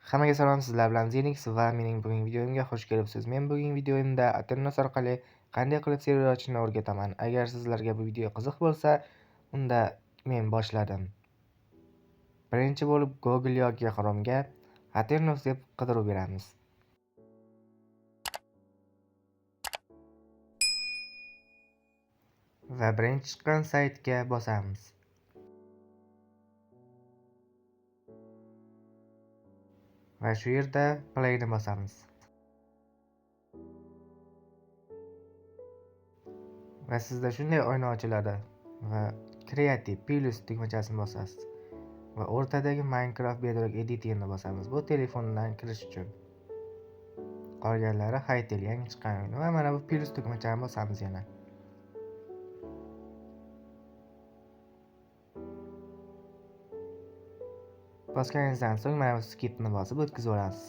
Hammaga salom, sizlar bilan Zenix va mening bugungi videomga xush kelibsiz. Men bugungi videomda Aternos orqali qanday qilib server ochishni o'rgataman. Agar sizlarga bu video qiziq bo'lsa, unda men boshladim. Birinchi bo'lib Google yoki Chrome'ga Aternos deb qidiruv beramiz. Va birinchi chiqqan saytga bosamiz. Va shu yerda playni bosamiz. Va sizda shunday oyna ochiladi va Creative Plus tugmachasini bosasiz. Va o'rtadagi Minecraft Bedrock Editingni bosamiz. Bu telefondan kirish uchun. Qolganlari Hytale yangi chiqqan o'yin va mana bu plus tugmachani bosamiz yana. Bosganingizdan so'ng mana bu skipni bosib o'tkazib olasiz.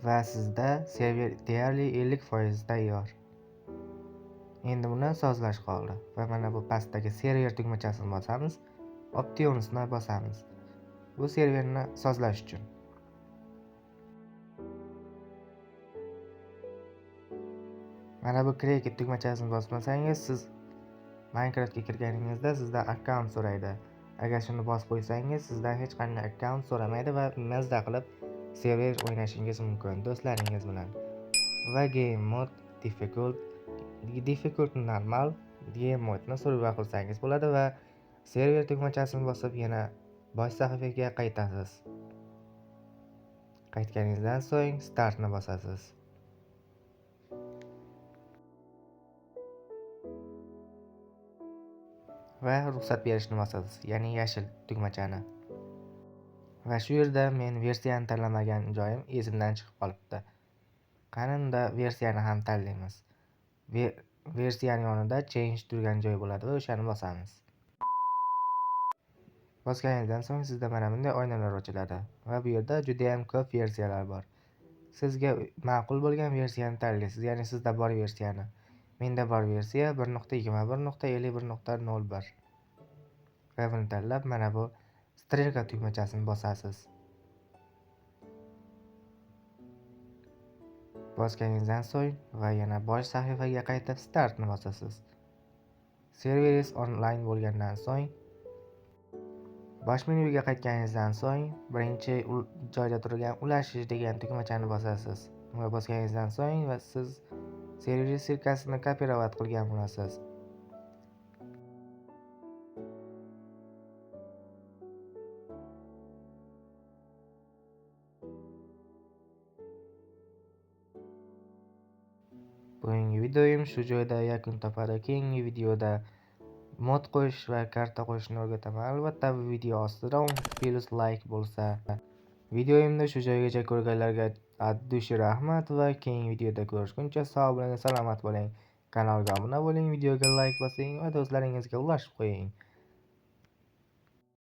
Va sizda server deyarli 50% tayyor. Endi buni sozlash qoldi. Va mana bu pastdagi server tugmachasini bosamiz. Optionsni bosamiz. Bu serverni sozlash uchun. Mana bu create tugmachasini bosmasangiz, siz Minecraftga kirganingizda sizdan akkaunt so'raydi. Agar shuni bosib qo'ysangiz, sizdan hech qanday akkaunt so'ramaydi va mazza qilib server o'ynashingiz mumkin do'stlaringiz bilan. Va game mode difficult normal, game modeni survival qilsangiz bo'ladi va server tugmachasini bosib yana bosh sahifaga qaytasiz. Qaytganingizdan so'ng startni bosasiz. Va ruxsat berishni bosasiz, ya'ni yashil tugmachani. Va shu yerda men versiyani tanlamagan joyim esimdan chiqib qolibdi. Qani unda versiyani ham tanlaymiz. Versiyaning yonida change turgan joy bo'ladi va o'shani bosamiz. Bosganingizdan so'ng sizda mana bunday oynalar ochiladi va bu yerda juda ham ko'p versiyalar bor. Sizga ma'qul bo'lgan versiyani tanlaysiz, ya'ni sizda bor versiyani. Menda bor versiya 1.21.51.01 va buni tanlab mana bu strelka tugmachasini bosasiz. Bosganingizdan so'ng va yana bosh sahifaga qaytib startni bosasiz. Serveringiz onlayn bo'lgandan so'ng bosh menyuga qaytganingizdan so'ng birinchi joyda turgan ulashish degan tugmachani bosasiz. Uni bosganingizdan so'ng va siz server sirkasini kopirovat qilgan bo'lasiz. Bugungi videoyim shu joyda yakun topadi. Keyingi videoda mod qo'yish va karta qo'yishni o'rgataman. Albatta bu video ostida 10+ like bo'lsa. Videoyimni shu joygacha ko'rganlarga addushi rahmat va keyingi videoda ko'rishguncha sog' bo'ling, salomat bo'ling. Kanalga obuna bo'ling, videoga like bosing va do'stlaringizga ulashib qo'ying.